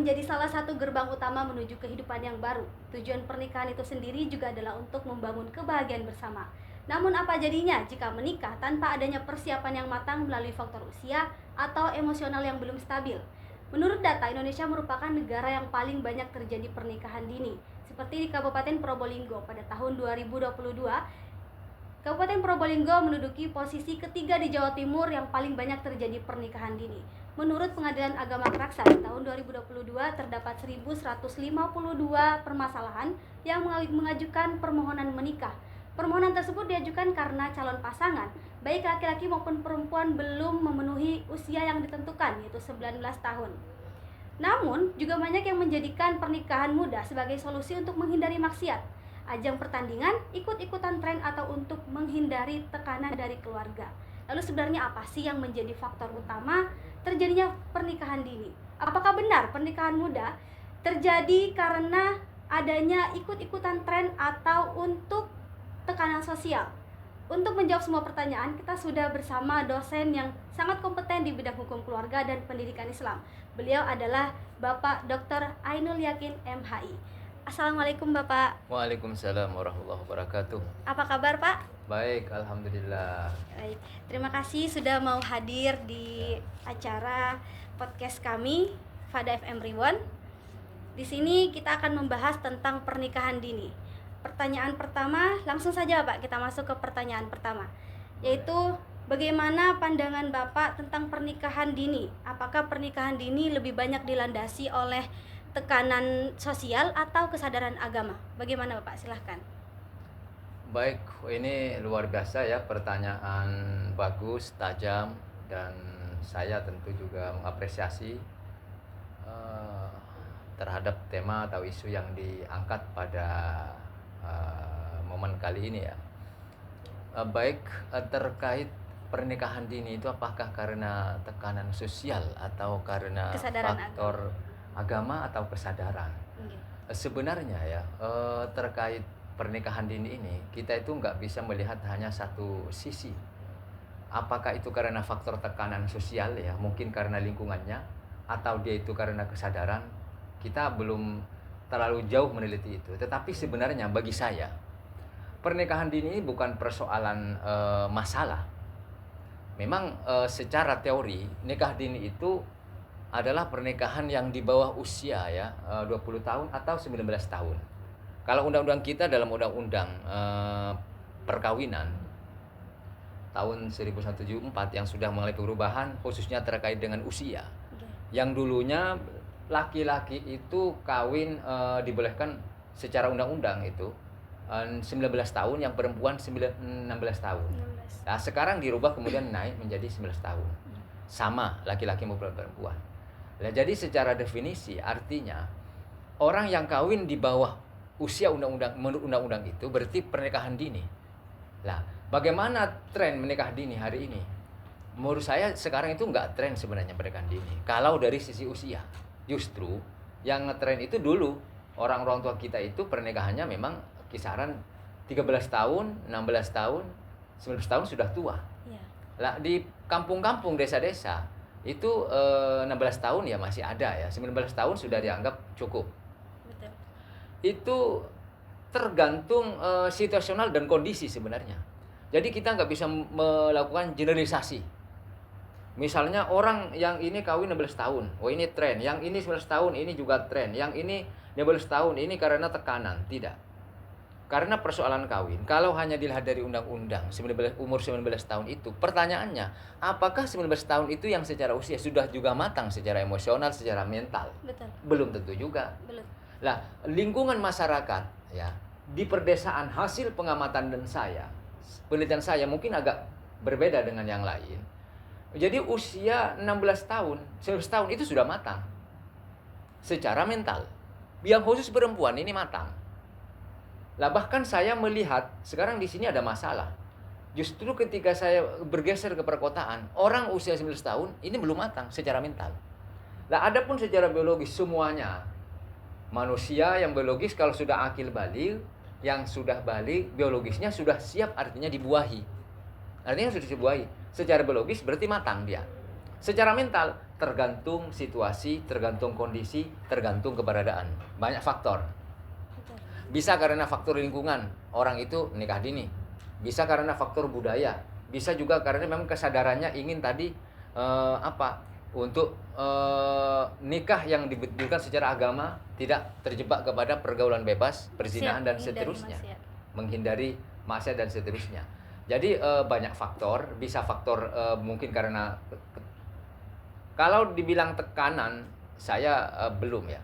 menjadi salah satu gerbang utama menuju kehidupan yang baru. Tujuan pernikahan itu sendiri juga adalah untuk membangun kebahagiaan bersama. Namun apa jadinya jika menikah tanpa adanya persiapan yang matang melalui faktor usia atau emosional yang belum stabil? Menurut data, Indonesia merupakan negara yang paling banyak terjadi pernikahan dini. Seperti di Kabupaten Probolinggo pada tahun 2022, Kabupaten Probolinggo menduduki posisi ketiga di Jawa Timur yang paling banyak terjadi pernikahan dini. Menurut Pengadilan Agama Keraksan, tahun 2022 terdapat 1.152 permasalahan yang mengajukan permohonan menikah. Permohonan tersebut diajukan karena calon pasangan, baik laki-laki maupun perempuan, belum memenuhi usia yang ditentukan, yaitu 19 tahun. Namun, juga banyak yang menjadikan pernikahan muda sebagai solusi untuk menghindari maksiat, ajang pertandingan, ikut-ikutan tren, atau untuk menghindari tekanan dari keluarga. Lalu sebenarnya apa sih yang menjadi faktor utama terjadinya pernikahan dini? Apakah benar pernikahan muda terjadi karena adanya ikut-ikutan tren atau untuk tekanan sosial? Untuk menjawab semua pertanyaan, kita sudah bersama dosen yang sangat kompeten di bidang hukum keluarga dan pendidikan Islam. Beliau adalah Bapak Dr. Ainul Yakin, MHI. Assalamualaikum Bapak. Waalaikumsalam warahmatullahi wabarakatuh. Apa kabar Pak? Baik, alhamdulillah. Baik, terima kasih sudah mau hadir di acara podcast kami, Fada FM Reborn. Di sini kita akan membahas tentang pernikahan dini. Pertanyaan pertama, langsung saja Pak, kita masuk ke pertanyaan pertama, yaitu bagaimana pandangan Bapak tentang pernikahan dini? Apakah pernikahan dini lebih banyak dilandasi oleh tekanan sosial atau kesadaran agama? Bagaimana Bapak? Silahkan. Baik, ini luar biasa ya, pertanyaan bagus, tajam, dan saya tentu juga mengapresiasi terhadap tema atau isu yang diangkat pada momen kali ini ya. Baik, terkait pernikahan dini itu apakah karena tekanan sosial atau karena Kesadaran faktor agama atau kesadaran? Sebenarnya ya, terkait pernikahan dini ini kita itu nggak bisa melihat hanya satu sisi. Apakah itu karena faktor tekanan sosial ya, mungkin karena lingkungannya, atau dia itu karena kesadaran? Kita belum terlalu jauh meneliti itu. Tetapi sebenarnya bagi saya pernikahan dini ini bukan persoalan masalah. Memang secara teori nikah dini itu adalah pernikahan yang di bawah usia ya, 20 tahun atau 19 tahun. Kalau undang-undang kita dalam undang-undang perkawinan tahun 1974 yang sudah mengalami perubahan khususnya terkait dengan usia. Yang dulunya laki-laki itu kawin dibolehkan secara undang-undang itu 19 tahun, yang perempuan 16 tahun. Nah, sekarang dirubah kemudian naik menjadi 19 tahun. Sama laki-laki maupun perempuan. Nah, jadi secara definisi artinya orang yang kawin di bawah usia undang-undang, menurut undang-undang itu berarti pernikahan dini. Nah, bagaimana tren menikah dini hari ini? Menurut saya sekarang itu enggak tren sebenarnya pernikahan dini. Kalau dari sisi usia, justru yang ngetren itu dulu orang-orang tua kita itu pernikahannya memang kisaran 13 tahun, 16 tahun, 19 tahun sudah tua. Lah di kampung-kampung, desa-desa itu 16 tahun ya masih ada ya, 19 tahun sudah dianggap cukup. Betul. Itu tergantung situasional dan kondisi sebenarnya. Jadi kita nggak bisa melakukan generalisasi. Misalnya orang yang ini kawin 16 tahun, oh ini tren, yang ini 19 tahun ini juga tren, yang ini 15 tahun ini karena tekanan. Tidak. Karena persoalan kawin, kalau hanya dilihat dari undang-undang umur 19 tahun itu, pertanyaannya, apakah 19 tahun itu yang secara usia sudah juga matang secara emosional, secara mental? Betul. Belum tentu juga. Belum. Lah, lingkungan masyarakat ya, di perdesaan hasil pengamatan dan penelitian saya mungkin agak berbeda dengan yang lain. Jadi usia 16 tahun, 19 tahun itu sudah matang secara mental. Yang khusus perempuan ini matang. Lah bahkan saya melihat sekarang di sini ada masalah. Justru ketika saya bergeser ke perkotaan, orang usia 19 tahun ini belum matang secara mental. Lah adapun secara biologis semuanya, manusia yang biologis kalau sudah akil baligh, yang sudah balik biologisnya sudah siap, artinya dibuahi. Artinya sudah dibuahi. Secara biologis berarti matang dia. Secara mental tergantung situasi, tergantung kondisi, tergantung keberadaan. Banyak faktor. Bisa karena faktor lingkungan, orang itu nikah dini. Bisa karena faktor budaya. Bisa juga karena memang kesadarannya ingin tadi untuk nikah yang dibetulkan secara agama, tidak terjebak kepada pergaulan bebas, perzinahan dan seterusnya. Menghindari maksiat dan seterusnya. Jadi banyak faktor, bisa faktor mungkin karena kalau dibilang tekanan, saya belum ya.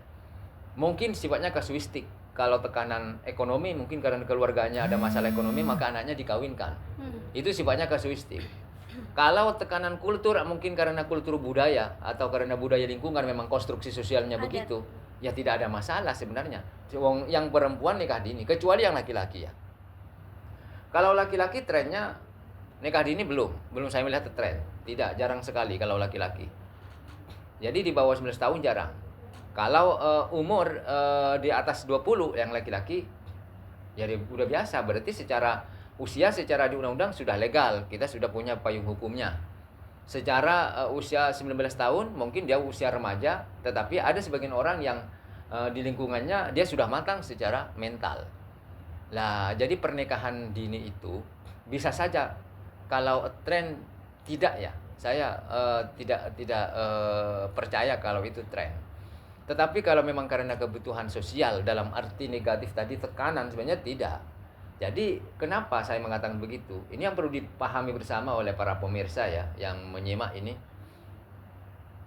Mungkin sifatnya kasuistik. Kalau tekanan ekonomi mungkin karena keluarganya ada masalah ekonomi maka anaknya dikawinkan. Itu sifatnya kasuistik. Kalau tekanan kultur mungkin karena kultur budaya atau karena budaya lingkungan memang konstruksi sosialnya begitu. Ya tidak ada masalah sebenarnya. Yang perempuan nikah dini kecuali yang laki-laki ya. Kalau laki-laki trennya nikah dini belum saya melihat tren. Tidak, jarang sekali kalau laki-laki. Jadi di bawah 19 tahun jarang. Kalau umur di atas 20 yang laki-laki ya udah biasa, berarti secara usia secara di undang-undang sudah legal, kita sudah punya payung hukumnya. Secara usia 19 tahun mungkin dia usia remaja, tetapi ada sebagian orang yang di lingkungannya dia sudah matang secara mental. Lah, jadi pernikahan dini itu bisa saja kalau tren tidak ya. Saya tidak percaya kalau itu tren. Tetapi kalau memang karena kebutuhan sosial dalam arti negatif tadi tekanan sebenarnya tidak. Jadi kenapa saya mengatakan begitu? Ini yang perlu dipahami bersama oleh para pemirsa ya yang menyimak ini.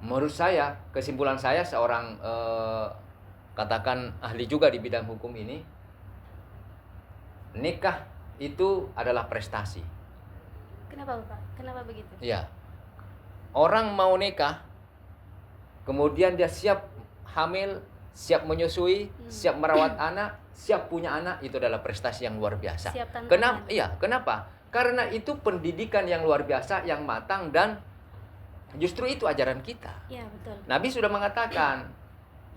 Menurut saya, kesimpulan saya seorang katakan ahli juga di bidang hukum ini, nikah itu adalah prestasi. Kenapa Bapak? Kenapa begitu? Ya. Orang mau nikah, kemudian dia siap hamil, siap menyusui, siap merawat anak, siap punya anak, itu adalah prestasi yang luar biasa. Kenapa? Iya, kenapa? Karena itu pendidikan yang luar biasa, yang matang dan justru itu ajaran kita. Iya, betul. Nabi sudah mengatakan,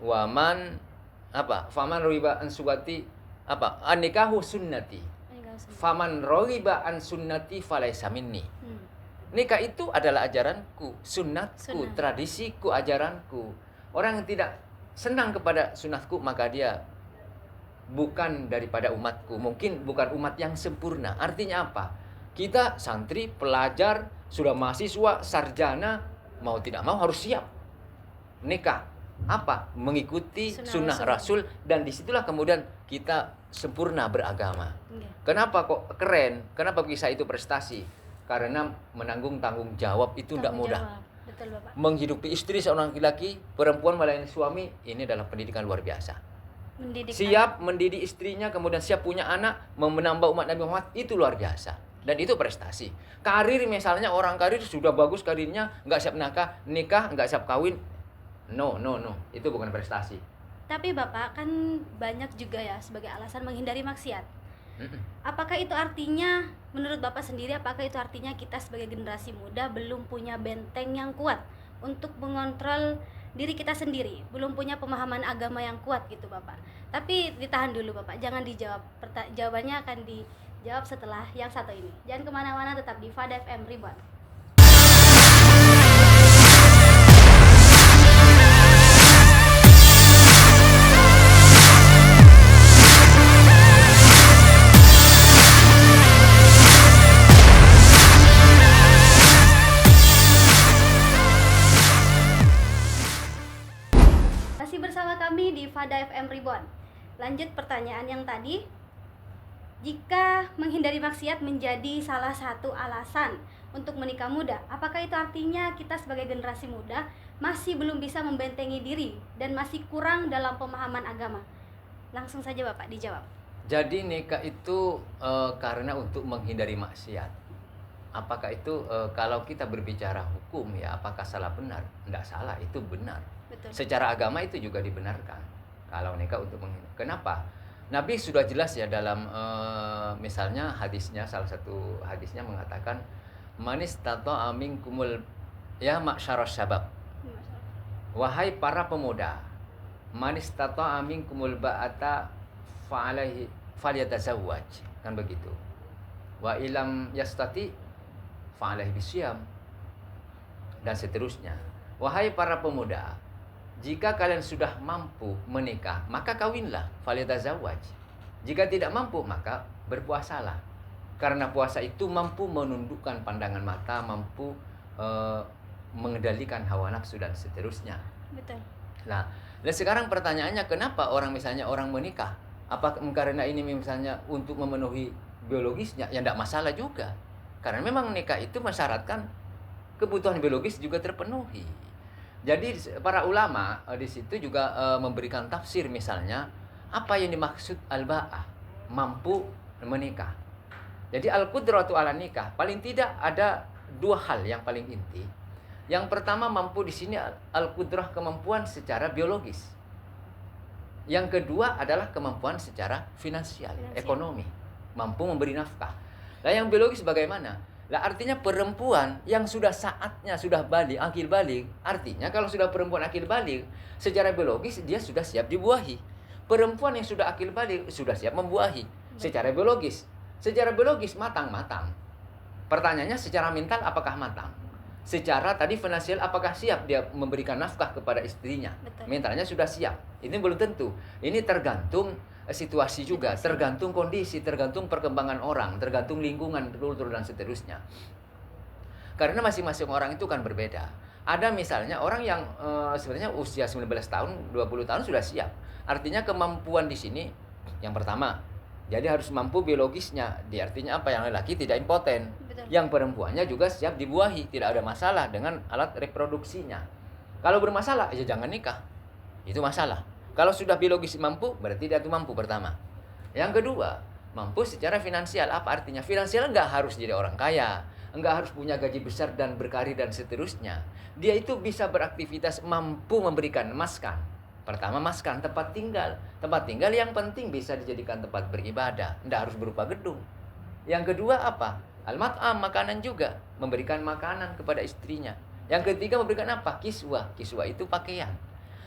"Waman faman riba an sunnati an-nikahu sunnati. Faman riba an sunnati falaysa minni." Nikah itu adalah ajaranku, sunnatku, tradisiku, ajaranku. Orang yang tidak senang kepada sunnatku maka dia bukan daripada umatku. Mungkin bukan umat yang sempurna. Artinya apa? Kita santri, pelajar, sudah mahasiswa, sarjana, mau tidak mau harus siap nikah. Apa? Mengikuti sunnah Rasul. Dan disitulah kemudian kita sempurna beragama. Kenapa kok keren? Kenapa kisah itu prestasi? Karena menanggung tanggung jawab itu tidak mudah. Betul, Bapak. Menghidupi istri seorang laki-laki, perempuan melayani suami, ini adalah pendidikan luar biasa. Siap mendidik istrinya, kemudian siap punya anak, menambah umat Nabi Muhammad, itu luar biasa. Dan itu prestasi. Karir misalnya, orang karir sudah bagus karirnya, nggak siap nikah, nggak siap kawin. No. Itu bukan prestasi. Tapi Bapak, kan banyak juga ya sebagai alasan menghindari maksiat. Apakah itu artinya, menurut Bapak sendiri, apakah itu artinya kita sebagai generasi muda belum punya benteng yang kuat untuk mengontrol diri kita sendiri, belum punya pemahaman agama yang kuat gitu Bapak? Tapi ditahan dulu Bapak, jangan dijawab. Jawabannya akan dijawab setelah yang satu ini. Jangan kemana-mana, tetap di Fada FM Reborn. Di Fada FM Reborn. Lanjut pertanyaan yang tadi. Jika menghindari maksiat menjadi salah satu alasan untuk menikah muda, apakah itu artinya kita sebagai generasi muda masih belum bisa membentengi diri dan masih kurang dalam pemahaman agama? Langsung saja Bapak dijawab. Jadi nikah itu karena untuk menghindari maksiat. Apakah itu kalau kita berbicara hukum ya apakah salah benar? Tidak salah, itu benar. Betul. Secara agama itu juga dibenarkan. Kalau nikah untuk menghindari. Kenapa? Nabi sudah jelas ya dalam misalnya hadisnya, salah satu hadisnya mengatakan manis tato aming kumul ya maksyaros sabab. Wahai para pemuda, manis tato aming kumul ba'ata fa'alaihi falyatazawwaj, kan begitu. Wa ilam yastati fa'alaihi bisyam. dan seterusnya. Wahai para pemuda, jika kalian sudah mampu menikah, maka kawinlah, falyatazawwaj. Jika tidak mampu, maka berpuasalah. Karena puasa itu mampu menundukkan pandangan mata, mampu mengendalikan hawa nafsu dan seterusnya. Betul. Nah, dan sekarang pertanyaannya, kenapa misalnya orang menikah? Apa karena ini misalnya untuk memenuhi biologisnya? Ya tidak masalah juga. Karena memang nikah itu mensyaratkan kebutuhan biologis juga terpenuhi. Jadi para ulama di situ juga memberikan tafsir, misalnya apa yang dimaksud al-ba'ah, mampu menikah. Jadi al-qudratu ala nikah, paling tidak ada dua hal yang paling inti. Yang pertama, mampu di sini al-qudrah, kemampuan secara biologis. Yang kedua adalah kemampuan secara finansial, ekonomi, mampu memberi nafkah. Nah, yang biologis bagaimana? Lah, artinya perempuan yang sudah saatnya sudah balik, akil balik, artinya kalau sudah perempuan akil balik, secara biologis dia sudah siap dibuahi. Perempuan yang sudah akil balik sudah siap membuahi secara biologis. Secara biologis matang-matang. Pertanyaannya, secara mental apakah matang? Secara tadi finansial apakah siap dia memberikan nafkah kepada istrinya? Betul. Mentalnya sudah siap. Ini belum tentu. Ini tergantung situasi juga, tergantung kondisi, tergantung perkembangan orang, tergantung lingkungan, kultur dan seterusnya. Karena masing-masing orang itu kan berbeda. Ada misalnya orang yang sebenarnya usia 19 tahun, 20 tahun sudah siap. Artinya kemampuan di sini yang pertama, jadi harus mampu biologisnya. Artinya apa? Yang lelaki tidak impoten. Betul. Yang perempuannya juga siap dibuahi, tidak ada masalah dengan alat reproduksinya. Kalau bermasalah, ya jangan nikah. Itu masalah. Kalau sudah biologis mampu, berarti dia itu mampu pertama. Yang kedua, mampu secara finansial. Apa artinya? Finansial enggak harus jadi orang kaya, enggak harus punya gaji besar dan berkarir dan seterusnya. Dia itu bisa beraktivitas, mampu memberikan maskan. Pertama, maskan, tempat tinggal. Tempat tinggal yang penting bisa dijadikan tempat beribadah, enggak harus berupa gedung. Yang kedua apa? Al-mat'am, makanan juga, memberikan makanan kepada istrinya. Yang ketiga, memberikan apa? Kiswah. Kiswah itu pakaian.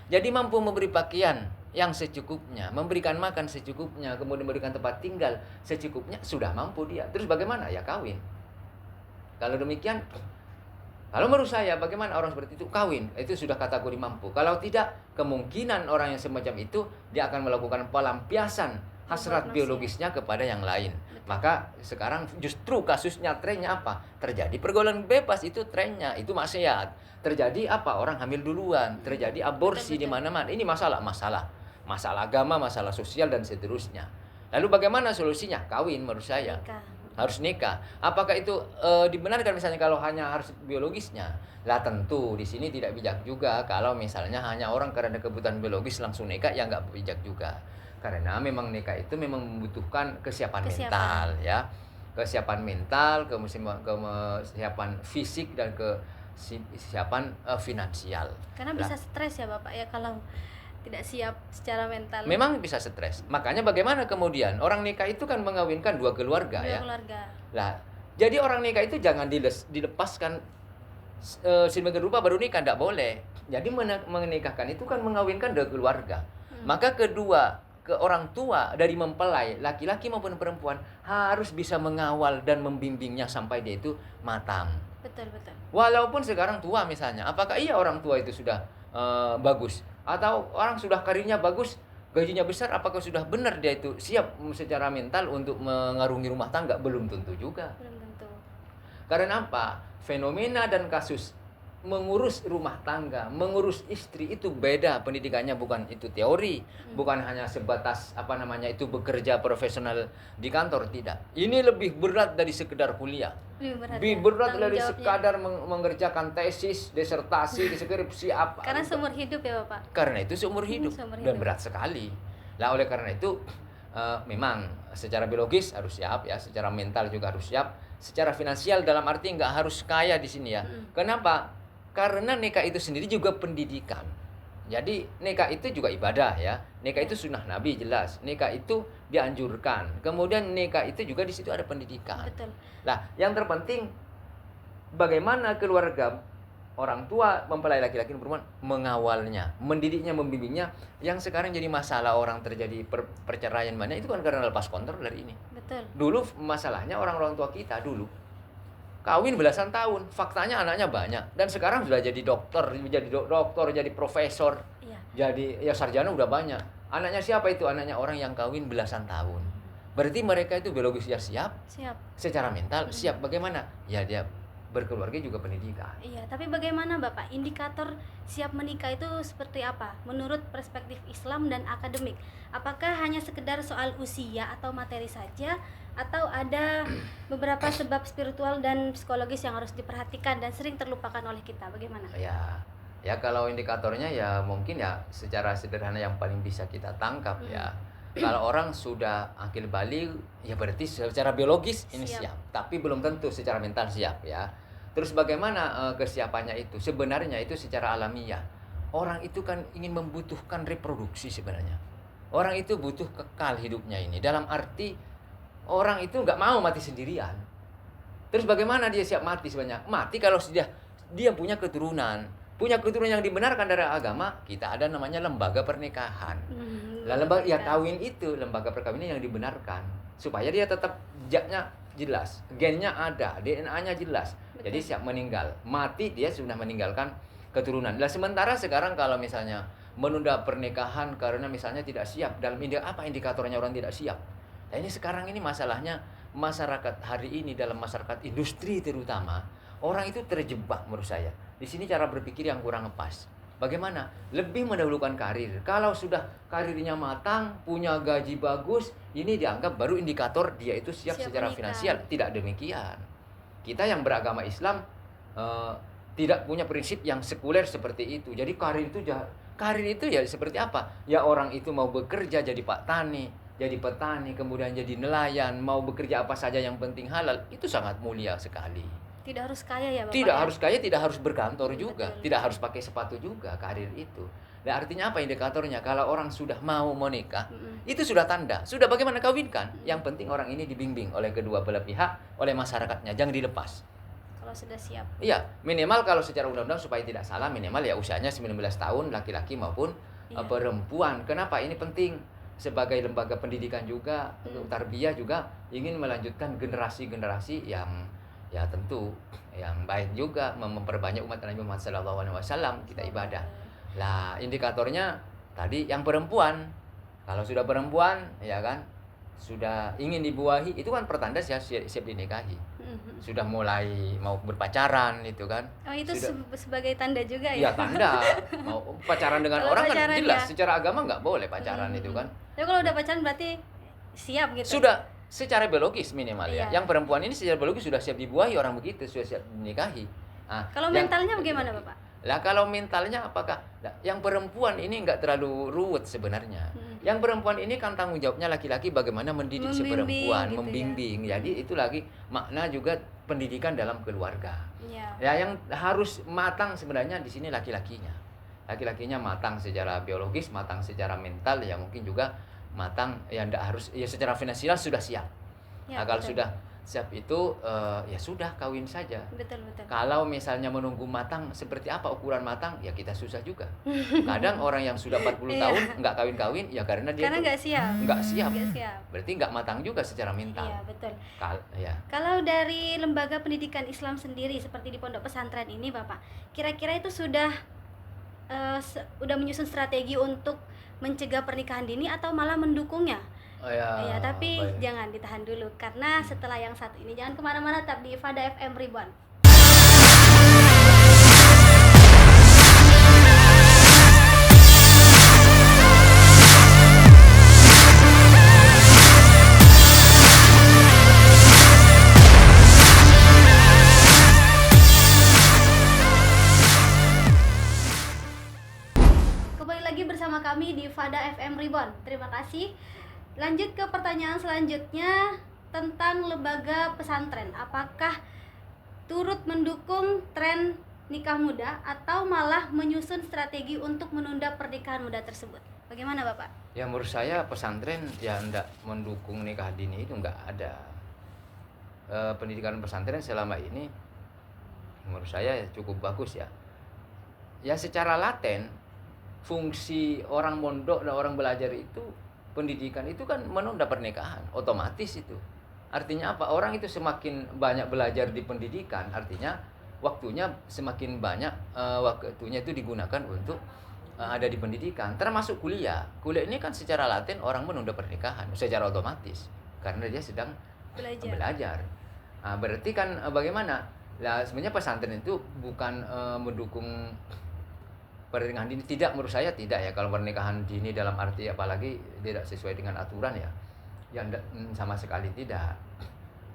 Jadi mampu memberi pakaian yang secukupnya, memberikan makan secukupnya, kemudian memberikan tempat tinggal secukupnya, sudah mampu dia. Terus bagaimana? Ya kawin. Kalau demikian, kalau menurut saya bagaimana orang seperti itu? Kawin, itu sudah kategori mampu. Kalau tidak, kemungkinan orang yang semacam itu dia akan melakukan pelampiasan hasrat biologisnya kepada yang lain. Maka sekarang justru kasusnya, trennya apa? Terjadi pergaulan bebas, itu trennya, itu maksiat. Terjadi apa? Orang hamil duluan, terjadi aborsi di mana-mana. Ini masalah agama, masalah sosial dan seterusnya. Lalu bagaimana solusinya? Kawin menurut saya. Harus nikah. Apakah itu dibenarkan misalnya kalau hanya harus biologisnya? Lah tentu di sini tidak bijak juga kalau misalnya hanya orang karena kebutuhan biologis langsung nikah, ya nggak bijak juga. Karena memang nikah itu memang membutuhkan kesiapan mental, ya. Kesiapan mental, kesiapan fisik dan kesiapan finansial. Karena bisa stres ya Bapak ya kalau tidak siap secara mental. Memang bisa stres. Makanya bagaimana kemudian orang nikah itu kan mengawinkan dua keluarga, ya. Lah, jadi orang nikah itu jangan dilepaskan sedemikian rupa baru nikah, tidak boleh. Jadi menikahkan itu kan mengawinkan dua keluarga. Maka orang tua dari mempelai, laki-laki maupun perempuan, harus bisa mengawal dan membimbingnya sampai dia itu matang. Betul. Walaupun sekarang tua misalnya, apakah iya orang tua itu sudah bagus? Atau orang sudah karirnya bagus, gajinya besar, apakah sudah benar dia itu siap secara mental untuk mengarungi rumah tangga? Belum tentu juga. Belum tentu. Karena apa? Fenomena dan kasus mengurus rumah tangga, mengurus istri itu beda pendidikannya, bukan itu teori, bukan hanya sebatas itu bekerja profesional di kantor, tidak. Ini lebih berat dari sekedar kuliah. Lebih berat dari sekadar mengerjakan tesis, disertasi, skripsi apa. Karena seumur hidup ya Bapak. Karena itu seumur hidup dan berat sekali. Lah oleh karena itu memang secara biologis harus siap, ya, secara mental juga harus siap, secara finansial dalam arti nggak harus kaya di sini, ya. Kenapa? Karena nikah itu sendiri juga pendidikan. Jadi nikah itu juga ibadah, ya. Nikah itu sunnah Nabi, jelas. Nikah itu dianjurkan. Kemudian nikah itu juga di situ ada pendidikan. Betul. Nah, yang terpenting bagaimana keluarga, orang tua mempelai laki-laki dan perempuan mengawalnya, mendidiknya, membimbingnya. Yang sekarang jadi masalah orang terjadi perceraian banyak itu kan karena lepas kontrol dari ini. Betul. Dulu masalahnya orang-orang tua kita dulu. kawin belasan tahun, faktanya anaknya banyak dan sekarang sudah jadi dokter, jadi profesor, Iya. jadi ya sarjana udah banyak. Anaknya siapa itu? Anaknya orang yang kawin belasan tahun. Berarti mereka itu biologis ya siap, Siap. secara mental siap. Bagaimana? Ya dia berkeluarga juga pendidikan. Iya, tapi bagaimana Bapak? Indikator siap menikah itu seperti apa? Menurut perspektif Islam dan akademik. Apakah hanya sekedar soal usia atau materi saja, atau ada beberapa sebab spiritual dan psikologis yang harus diperhatikan dan sering terlupakan oleh kita? Bagaimana? Ya kalau indikatornya ya mungkin ya secara sederhana yang paling bisa kita tangkap ya. Kalau orang sudah akil balik, ya berarti secara biologis ini siap, tapi belum tentu secara mental siap ya. Terus bagaimana kesiapannya itu? Sebenarnya itu secara alamiah. Orang itu kan ingin membutuhkan reproduksi sebenarnya. Orang itu butuh kekal hidupnya ini. Dalam arti orang itu nggak mau mati sendirian. Terus bagaimana dia siap mati sebenarnya? Mati kalau dia punya keturunan. Punya keturunan yang dibenarkan dari agama, kita ada namanya lembaga pernikahan. Kawin itu lembaga perkawinan yang dibenarkan supaya dia tetap jejaknya jelas, gennya ada, DNA-nya jelas. Betul. Jadi siap meninggal, mati dia sudah meninggalkan keturunan. Nah, sementara sekarang kalau misalnya menunda pernikahan karena misalnya tidak siap, dalam apa indikatornya orang tidak siap? Nah, ini sekarang ini masalahnya masyarakat hari ini, dalam masyarakat industri terutama, orang itu terjebak menurut saya. Di sini cara berpikir yang kurang pas. Bagaimana? Lebih mendahulukan karir. Kalau sudah karirnya matang, punya gaji bagus, ini dianggap baru indikator dia itu siap secara menikah. finansial. Tidak demikian. Kita yang beragama Islam tidak punya prinsip yang sekuler seperti itu. Jadi karir itu ya seperti apa? Ya orang itu mau bekerja jadi jadi petani, kemudian jadi nelayan, mau bekerja apa saja yang penting halal, itu sangat mulia sekali. Tidak harus kaya ya Bapak? Tidak harus kaya, tidak harus berkantor juga, Betul. tidak harus pakai sepatu juga karir itu. Nah, artinya apa indikatornya? Kalau orang sudah mau menikah, itu sudah tanda. Sudah bagaimana kawinkan? Yang penting orang ini dibimbing oleh kedua belah pihak, oleh masyarakatnya, jangan dilepas. Kalau sudah siap. Iya, minimal kalau secara undang-undang supaya tidak salah, minimal ya usianya 19 tahun laki-laki maupun perempuan. Kenapa ini penting? Sebagai lembaga pendidikan juga, tarbiyah juga ingin melanjutkan generasi-generasi yang ya tentu yang baik juga, memperbanyak umat Nabi Muhammad SAW kita ibadah. Lah indikatornya tadi yang perempuan, kalau sudah perempuan ya kan sudah ingin dibuahi, itu kan pertanda siap dinikahi. Sudah mulai mau berpacaran itu kan. Oh, itu sebagai tanda juga ya? Iya, tanda. Mau pacaran dengan orang kan jelas secara agama nggak boleh pacaran itu kan. Tapi kalau udah pacaran berarti siap gitu. Sudah secara biologis minimal ya. Yang perempuan ini secara biologis sudah siap dibuahi orang begitu, sudah siap dinikahi. Nah, kalau mentalnya bagaimana Bapak? Lah kalau mentalnya apakah? Nah, yang perempuan ini nggak terlalu ruwet sebenarnya. Yang perempuan ini kan tanggung jawabnya laki-laki bagaimana mendidik si perempuan, gitu membimbing. Ya. Jadi itu lagi makna juga pendidikan dalam keluarga. Ya yang harus matang sebenarnya di sini laki-lakinya. Laki-lakinya matang secara biologis, matang secara mental, ya mungkin juga matang ya enggak harus ya secara finansial sudah siap. Ya, nah, kalau sudah siap itu ya sudah kawin saja. Betul. Kalau misalnya menunggu matang, seperti apa ukuran matang? Ya kita susah juga. Kadang orang yang sudah 40 tahun enggak kawin-kawin ya karena dia enggak siap. Enggak siap. Berarti enggak matang juga secara mental. Iya, betul. Ya. Kalau dari lembaga pendidikan Islam sendiri seperti di pondok pesantren ini Bapak, kira-kira itu sudah menyusun strategi untuk mencegah pernikahan dini atau malah mendukungnya? Ya, tapi baik. Jangan ditahan dulu karena setelah yang satu ini jangan kemana-mana, tetap di Fada FM Ribuan. Kembali lagi bersama kami di Fada FM Ribuan. Terima kasih. Lanjut ke pertanyaan selanjutnya tentang lembaga pesantren. Apakah turut mendukung tren nikah muda atau malah menyusun strategi untuk menunda pernikahan muda tersebut? Bagaimana Bapak? Ya menurut saya pesantren ya enggak mendukung nikah dini, itu enggak ada. Pendidikan pesantren selama ini menurut saya cukup bagus ya. Ya secara laten fungsi orang mondok dan orang belajar itu, pendidikan itu kan menunda pernikahan, otomatis itu. Artinya apa? Orang itu semakin banyak belajar di pendidikan, artinya waktunya semakin banyak, waktunya itu digunakan untuk ada di pendidikan, termasuk kuliah. Kuliah ini kan secara laten orang menunda pernikahan secara otomatis karena dia sedang belajar. Nah, berarti kan bagaimana? Lah sebenarnya pesantren itu bukan mendukung pernikahan dini, tidak, menurut saya tidak ya. Kalau pernikahan dini dalam arti apalagi tidak sesuai dengan aturan ya, yang sama sekali tidak.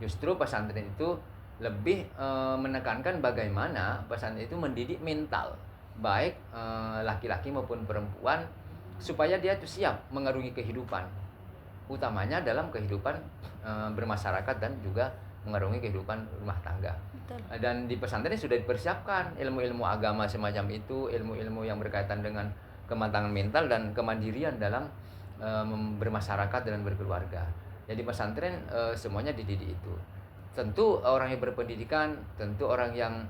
Justru pesantren itu lebih menekankan bagaimana pesantren itu mendidik mental baik laki-laki maupun perempuan supaya dia itu siap mengarungi kehidupan, utamanya dalam kehidupan bermasyarakat dan juga mengarungi kehidupan rumah tangga. Betul. Dan di pesantren sudah dipersiapkan ilmu-ilmu agama semacam itu, ilmu-ilmu yang berkaitan dengan kematangan mental dan kemandirian dalam bermasyarakat dan berkeluarga. Jadi pesantren semuanya dididik itu. Tentu orang yang berpendidikan, tentu orang yang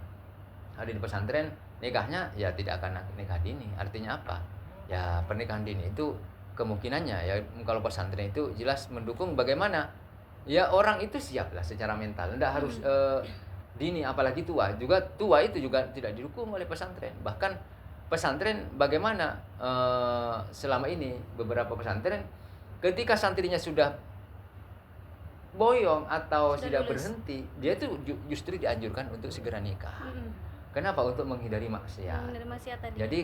ada di pesantren nikahnya ya tidak akan nikah dini. Artinya apa? Ya pernikahan dini itu kemungkinannya ya kalau pesantren itu jelas mendukung bagaimana ya orang itu siap lah secara mental. Tidak harus dini apalagi tua. Juga tua itu juga tidak didukung oleh pesantren. Bahkan pesantren bagaimana selama ini beberapa pesantren ketika santrinya sudah boyong atau sudah berhenti, dia tuh justru dianjurkan untuk segera nikah. Kenapa? Untuk menghindari maksiat. Tadi. Jadi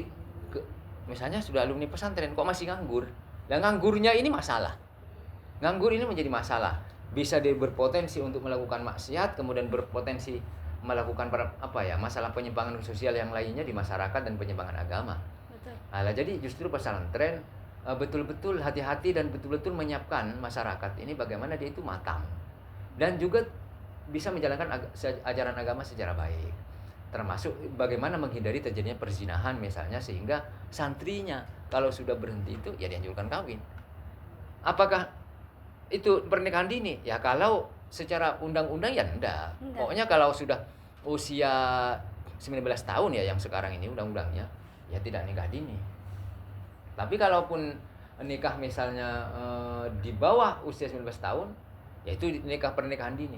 misalnya sudah alumni pesantren kok masih nganggur. Dan nganggurnya ini masalah. Nganggur ini menjadi masalah. Bisa dia berpotensi untuk melakukan maksiat, kemudian berpotensi melakukan masalah penyimpangan sosial yang lainnya di masyarakat dan penyimpangan agama. Betul. Nah, jadi justru pesantren betul-betul hati-hati dan betul-betul menyiapkan masyarakat ini bagaimana dia itu matang dan juga bisa menjalankan ajaran agama secara baik, termasuk bagaimana menghindari terjadinya perzinahan misalnya, sehingga santrinya kalau sudah berhenti itu ya dianjurkan kawin. Apakah itu pernikahan dini? Ya kalau secara undang-undang ya enggak. Pokoknya kalau sudah usia 19 tahun ya yang sekarang ini undang-undangnya ya tidak nikah dini. Tapi kalaupun nikah misalnya di bawah usia 19 tahun, yaitu pernikahan dini.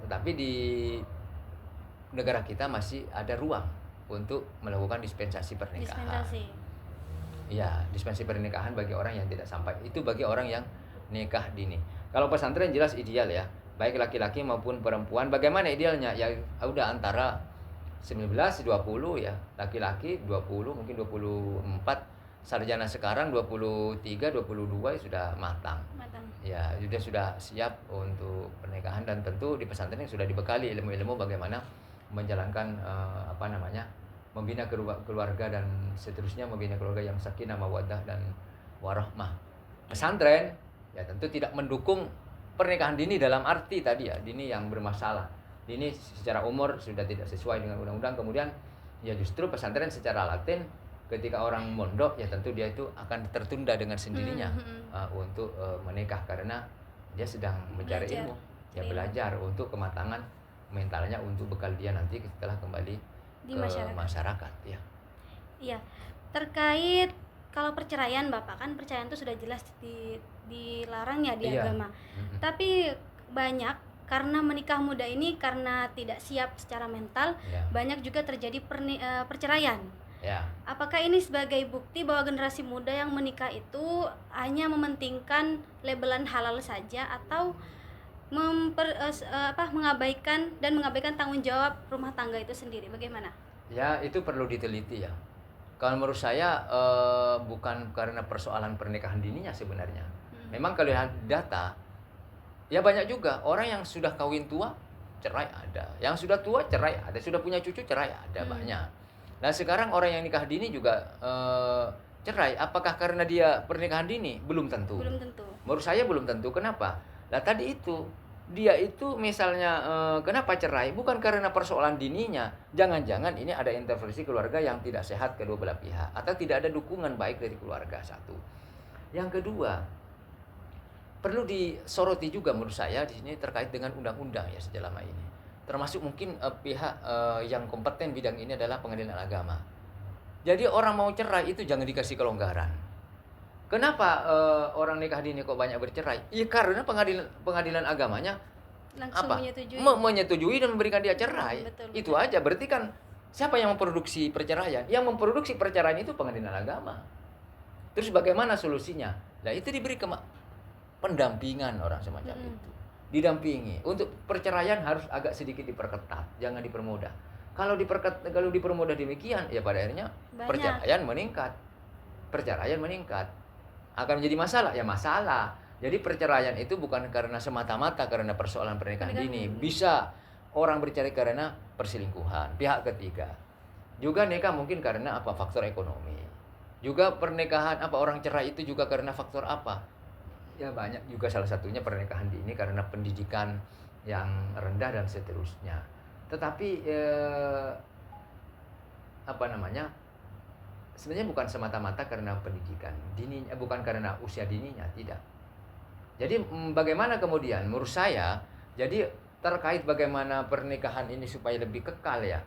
Tetapi di negara kita masih ada ruang untuk melakukan dispensasi pernikahan. Iya, dispensasi pernikahan bagi orang yang tidak sampai. Itu bagi orang yang nikah dini. Kalau pesantren jelas ideal ya, baik laki-laki maupun perempuan. Bagaimana idealnya? Ya udah antara 19-20 ya, laki-laki 20, mungkin 24, sarjana sekarang 23-22 ya sudah matang. Ya, sudah siap untuk pernikahan dan tentu di pesantren yang sudah dibekali ilmu-ilmu bagaimana menjalankan membina keluarga dan seterusnya, membina keluarga yang sakinah, mawaddah dan warahmah. Pesantren ya tentu tidak mendukung pernikahan dini dalam arti tadi ya, dini yang bermasalah. Ini secara umur sudah tidak sesuai dengan undang-undang, kemudian ya justru pesantren secara laten ketika orang mondok ya tentu dia itu akan tertunda dengan sendirinya untuk menikah karena dia sedang mencari ilmu, ya belajar untuk kematangan mentalnya untuk bekal dia nanti setelah kembali di masyarakat ya. Iya, terkait kalau perceraian Bapak, kan perceraian itu sudah jelas dilarang ya di agama. Tapi banyak karena menikah muda ini karena tidak siap secara mental, banyak juga terjadi perceraian. Apakah ini sebagai bukti bahwa generasi muda yang menikah itu hanya mementingkan labelan halal saja atau mengabaikan tanggung jawab rumah tangga itu sendiri? Bagaimana? Ya, itu perlu diteliti ya. Kalau menurut saya bukan karena persoalan pernikahan dininya sebenarnya. Memang kalau lihat data ya banyak juga orang yang sudah kawin tua cerai ada, yang sudah tua cerai ada, sudah punya cucu cerai ada, banyak. Nah sekarang orang yang nikah dini juga cerai. Apakah karena dia pernikahan dini? Belum tentu. Menurut saya belum tentu. Kenapa? Nah tadi itu dia itu misalnya kenapa cerai? Bukan karena persoalan dininya. Jangan-jangan ini ada intervensi keluarga yang tidak sehat kedua belah pihak, atau tidak ada dukungan baik dari keluarga, satu. Yang kedua, perlu disoroti juga menurut saya di sini terkait dengan undang-undang ya selama ini. Termasuk mungkin pihak yang kompeten bidang ini adalah Pengadilan Agama. Jadi orang mau cerai itu jangan dikasih kelonggaran. Kenapa orang nikah dini kok banyak bercerai? Ya karena pengadilan agamanya Langsung apa? menyetujui. Menyetujui dan memberikan dia cerai. Betul, Itu aja. Berarti kan siapa yang memproduksi perceraian? Yang memproduksi perceraian itu pengadilan agama. Terus bagaimana solusinya? Nah itu diberi pendampingan orang semacam itu. Didampingi. Untuk perceraian harus agak sedikit diperketat, jangan dipermudah. Kalau dipermudah demikian, ya pada akhirnya perceraian meningkat. Akan menjadi masalah, ya masalah. Jadi perceraian itu bukan karena semata-mata karena persoalan pernikahan dini. Bisa orang bercerai karena perselingkuhan, pihak ketiga. Juga nikah mungkin karena apa? Faktor ekonomi. Juga pernikahan orang cerai itu juga karena faktor apa? Ya banyak juga, salah satunya pernikahan dini karena pendidikan yang rendah dan seterusnya. Tetapi sebenarnya bukan semata-mata karena pendidikan dininya, bukan karena usia dininya, tidak. Jadi bagaimana kemudian menurut saya, jadi terkait bagaimana pernikahan ini supaya lebih kekal ya,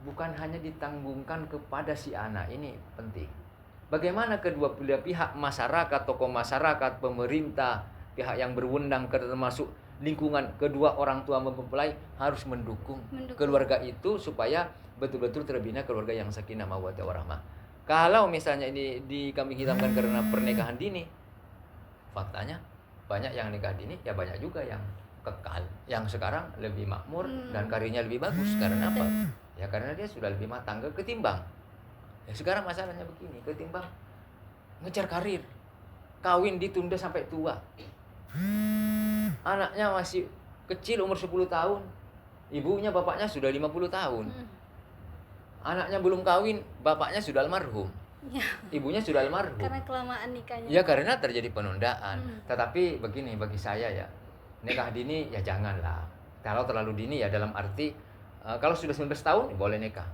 bukan hanya ditanggungkan kepada si anak, ini penting. Bagaimana kedua belah pihak, masyarakat, tokoh masyarakat, pemerintah, pihak yang berwenang termasuk lingkungan, kedua orang tua mempelai harus mendukung keluarga itu supaya betul-betul terbina keluarga yang sakinah mawaddah warahmah. Kalau misalnya ini dikambing hitamkan karena pernikahan dini, faktanya banyak yang nikah dini, ya banyak juga yang kekal, yang sekarang lebih makmur dan karirnya lebih bagus. Karena apa? Ya karena dia sudah lebih matang ketimbang. Ya sekarang masalahnya begini, ketimbang ngejar karir, kawin ditunda sampai tua. Anaknya masih kecil umur 10 tahun, ibunya bapaknya sudah 50 tahun. Anaknya belum kawin, bapaknya sudah almarhum. Ya. Ibunya sudah almarhum. Karena kelamaan nikahnya. Ya karena terjadi penundaan. Tetapi begini bagi saya ya, nikah dini ya janganlah. Kalau terlalu dini ya dalam arti kalau sudah 19 tahun ya boleh nikah.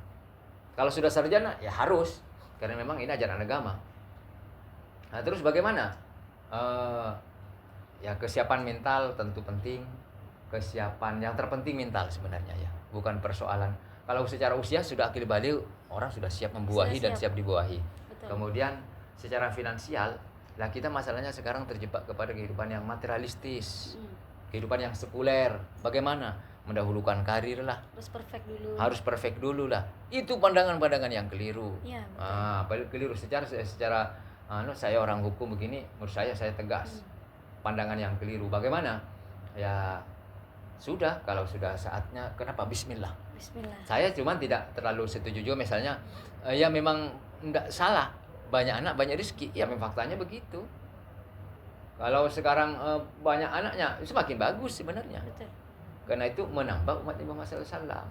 Kalau sudah sarjana ya harus, karena memang ini ajaran agama. Nah terus bagaimana? Ya kesiapan mental tentu penting. Kesiapan yang terpenting mental sebenarnya ya, bukan persoalan. Kalau secara usia sudah akil baligh, orang sudah siap membuahi dan siap dibuahi. Betul. Kemudian secara finansial, lah kita masalahnya sekarang terjebak kepada kehidupan yang materialistis. Kehidupan yang sekuler. Bagaimana? Mendahulukan karir lah. Harus perfect dulu lah. Itu pandangan-pandangan yang keliru. Ya, keliru secara saya orang hukum begini, menurut saya tegas. Pandangan yang keliru. Bagaimana? Ya sudah, kalau sudah saatnya, kenapa? Bismillah. Saya cuma tidak terlalu setuju juga misalnya ya memang enggak salah, banyak anak banyak rezeki, ya memang faktanya begitu. Kalau sekarang banyak anaknya semakin bagus sebenarnya. Betul. Karena itu menambah umat Nabi Muhammad SAW.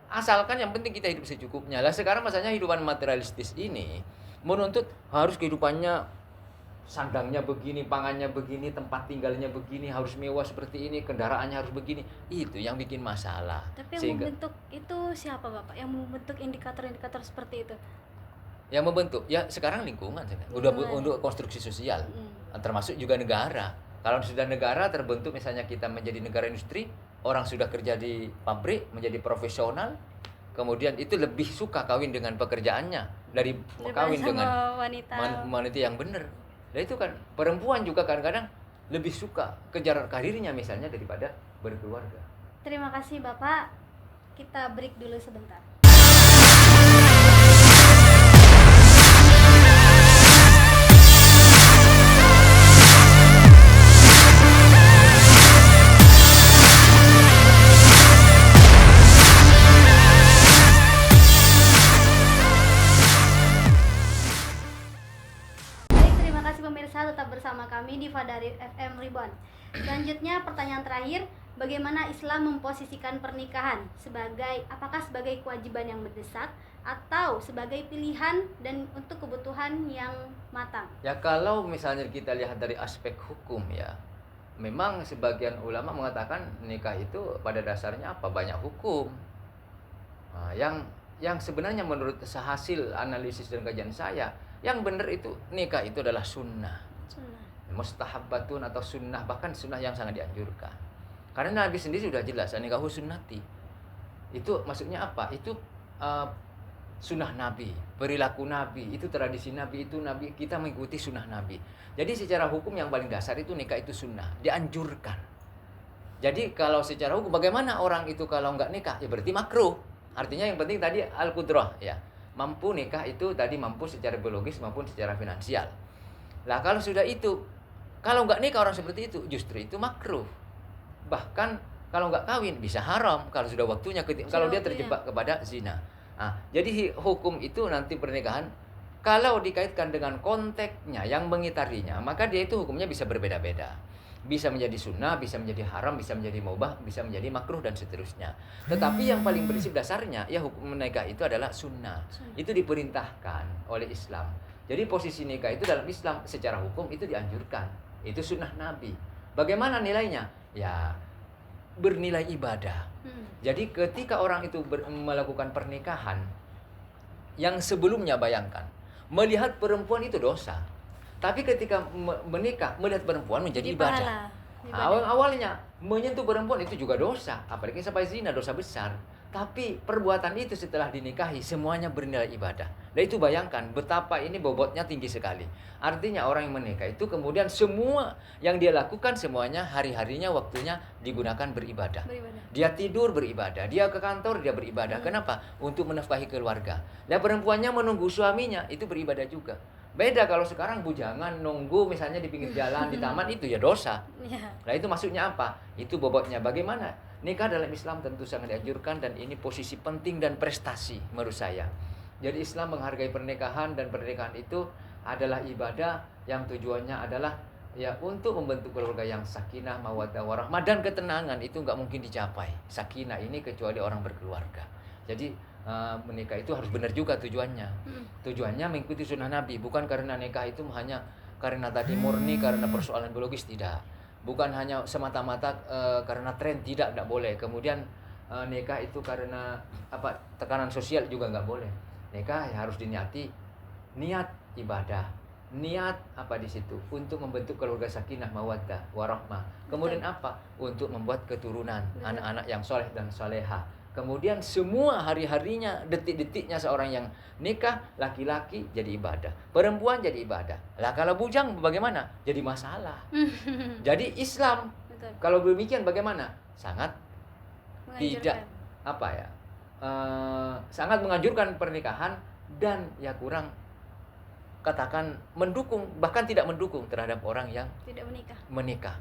Asalkan yang penting kita hidup secukupnya. Lah sekarang masanya hidupan materialistis ini menuntut harus kehidupannya, sandangnya begini, pangannya begini, tempat tinggalnya begini, harus mewah seperti ini, kendaraannya harus begini. Itu yang bikin masalah. Tapi yang membentuk itu siapa Bapak? Yang membentuk indikator-indikator seperti itu? Yang membentuk ya sekarang lingkungan, udah untuk konstruksi sosial, termasuk juga negara. Kalau sudah negara terbentuk, misalnya kita menjadi negara industri, orang sudah kerja di pabrik menjadi profesional, kemudian itu lebih suka kawin dengan pekerjaannya dari kawin dengan wanita yang benar. Nah itu kan perempuan juga kadang-kadang lebih suka kejar karirnya misalnya daripada berkeluarga. Terima kasih Bapak. Kita break dulu sebentar. Tetap bersama kami di Fadari FM Ribuan. Selanjutnya pertanyaan terakhir, bagaimana Islam memposisikan pernikahan apakah sebagai kewajiban yang mendesak atau sebagai pilihan dan untuk kebutuhan yang matang? Ya kalau misalnya kita lihat dari aspek hukum ya, memang sebagian ulama mengatakan nikah itu pada dasarnya apa? Banyak hukum. Nah, yang sebenarnya menurut hasil analisis dan kajian saya, yang benar itu nikah itu adalah sunnah. Mustahabbatun atau sunnah, bahkan sunnah yang sangat dianjurkan. Karena Nabi sendiri sudah jelas nikahu sunnati. Itu maksudnya apa? Itu sunnah Nabi, perilaku Nabi, itu tradisi Nabi, itu Nabi, kita mengikuti sunnah Nabi. Jadi secara hukum yang paling dasar itu nikah itu sunnah, dianjurkan. Jadi kalau secara hukum bagaimana orang itu kalau nggak nikah? Ya berarti makruh. Artinya yang penting tadi al-qudrah ya. Mampu nikah itu tadi mampu secara biologis maupun secara finansial. Lah kalau sudah itu, kalau nggak nikah orang seperti itu justru itu makruh. Bahkan kalau nggak kawin bisa haram kalau sudah waktunya kalau dia terjebak kepada zina. Nah, jadi hukum itu nanti pernikahan kalau dikaitkan dengan konteksnya yang mengitarinya, maka dia itu hukumnya bisa berbeda-beda. Bisa menjadi sunnah, bisa menjadi haram, bisa menjadi mubah, bisa menjadi makruh dan seterusnya. Tetapi yang paling prinsip dasarnya ya hukum menikah itu adalah sunnah. Itu diperintahkan oleh Islam. Jadi posisi nikah itu dalam Islam secara hukum itu dianjurkan. Itu sunnah Nabi. Bagaimana nilainya? Ya bernilai ibadah. Jadi ketika orang itu melakukan pernikahan yang sebelumnya bayangkan melihat perempuan itu dosa. Tapi ketika menikah melihat perempuan menjadi ibadah. Awal-awalnya menyentuh perempuan itu juga dosa, apalagi sampai zina, dosa besar. Tapi perbuatan itu setelah dinikahi semuanya bernilai ibadah. Nah itu bayangkan betapa ini bobotnya tinggi sekali. Artinya orang yang menikah itu kemudian semua yang dia lakukan semuanya hari-harinya waktunya digunakan beribadah. Dia tidur beribadah, dia ke kantor dia beribadah. Kenapa? Untuk menafkahi keluarga. Nah perempuannya menunggu suaminya itu beribadah juga. Beda kalau sekarang bujangan nunggu misalnya di pinggir jalan, di taman itu ya dosa. Nah itu maksudnya apa? Itu bobotnya. Bagaimana? Nikah dalam Islam tentu sangat dianjurkan dan ini posisi penting dan prestasi menurut saya. Jadi Islam menghargai pernikahan dan pernikahan itu adalah ibadah yang tujuannya adalah ya untuk membentuk keluarga yang sakinah, mawaddah, warahmah dan ketenangan itu nggak mungkin dicapai. Sakinah ini kecuali orang berkeluarga. Jadi menikah itu harus benar juga tujuannya. Tujuannya mengikuti sunnah Nabi, bukan karena nikah itu hanya karena tadi murni karena persoalan biologis, tidak. Bukan hanya semata-mata karena tren, tidak boleh. Kemudian nikah itu karena tekanan sosial juga nggak boleh. Nikah ya harus diniati niat ibadah, niat di situ untuk membentuk keluarga sakinah, mawaddah, warahmah. Kemudian untuk membuat keturunan anak-anak yang soleh dan soleha. Kemudian semua hari-harinya, detik-detiknya seorang yang nikah, laki-laki jadi ibadah, perempuan jadi ibadah. Lah kalau bujang bagaimana? Jadi masalah. Jadi Islam, kalau demikian bagaimana? Sangat tidak sangat menganjurkan pernikahan dan ya kurang katakan mendukung, bahkan tidak mendukung terhadap orang yang tidak menikah.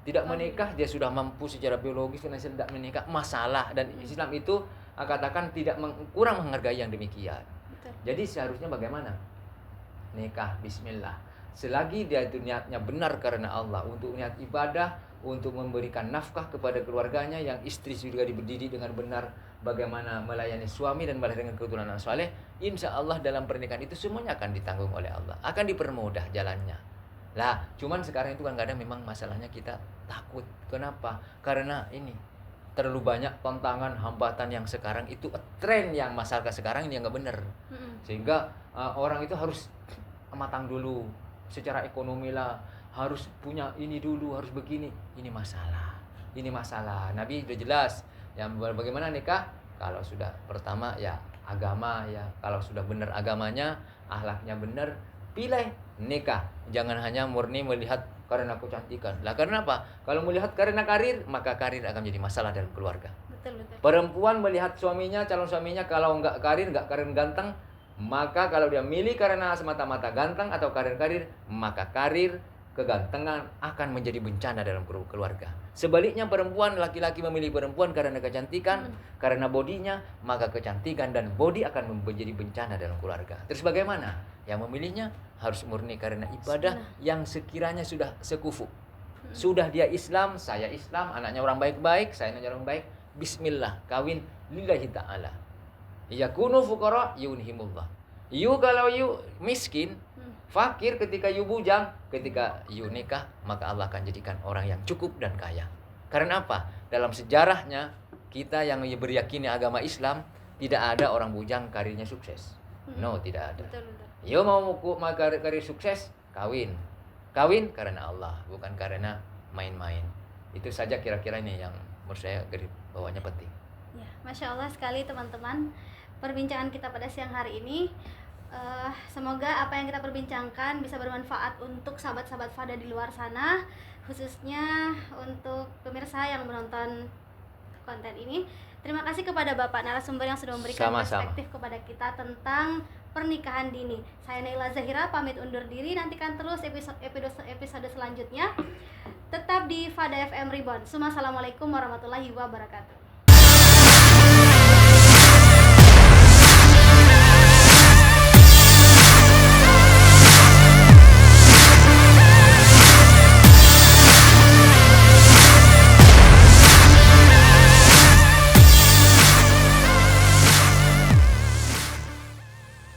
Tidak menikah, dia sudah mampu secara biologis karena tidak menikah, masalah. Dan Islam itu katakan kurang menghargai yang demikian. Jadi seharusnya bagaimana? Nikah, bismillah. Selagi dia itu niatnya benar karena Allah, untuk niat ibadah, untuk memberikan nafkah kepada keluarganya, yang istri juga dididik dengan benar bagaimana melayani suami dan melahirkan keturunan saleh, insya Allah dalam pernikahan itu semuanya akan ditanggung oleh Allah, akan dipermudah jalannya. Lah, cuman sekarang itu kadang-kadang memang masalahnya kita takut. Kenapa? Karena ini terlalu banyak tantangan, hambatan yang sekarang itu tren yang masyarakat sekarang ini yang nggak benar. Sehingga orang itu harus matang dulu secara ekonomi lah, harus punya ini dulu, harus begini. Ini masalah. Nabi sudah jelas. Yang bagaimana nikah? Kalau sudah pertama ya agama ya. Kalau sudah benar agamanya, akhlaknya benar, pilih nikah. Jangan hanya murni melihat karena kecantikan. Lah karena apa? Kalau melihat karena karir, maka karir akan menjadi masalah dalam keluarga. Betul. Perempuan melihat suaminya, calon suaminya kalau nggak karir ganteng, maka kalau dia milih karena semata-mata ganteng atau karir, maka karir kegantengan akan menjadi bencana dalam keluarga. Sebaliknya perempuan, laki-laki memilih perempuan karena kecantikan, karena bodinya, maka kecantikan dan bodi akan menjadi bencana dalam keluarga. Terus bagaimana? Yang memilihnya harus murni karena ibadah yang sekiranya sudah sekufu. Sudah dia Islam, saya Islam, anaknya orang baik-baik, saya anaknya orang baik. Bismillah, kawin lillahi ta'ala. Yakunu fuqara yunhimullah. Kalau miskin, fakir ketika bujang, ketika nikah, maka Allah akan jadikan orang yang cukup dan kaya. Karena apa? Dalam sejarahnya kita yang beryakini agama Islam, tidak ada orang bujang karirnya sukses. No, tidak ada. Betul. Mau karir sukses, kawin karena Allah, bukan karena main-main. Itu saja kira-kira ini yang menurut saya garis bawahnya penting. Ya, Masya Allah sekali teman-teman. perbincangan kita pada siang hari ini. Semoga apa yang kita perbincangkan bisa bermanfaat untuk sahabat-sahabat Fada di luar sana, khususnya untuk pemirsa yang menonton konten ini. Terima kasih kepada Bapak narasumber yang sudah memberikan perspektif kepada kita tentang pernikahan dini. Saya Naila Zahira pamit undur diri. Nantikan terus episode selanjutnya. Tetap di Fada FM Reborn. Assalamualaikum warahmatullahi wabarakatuh.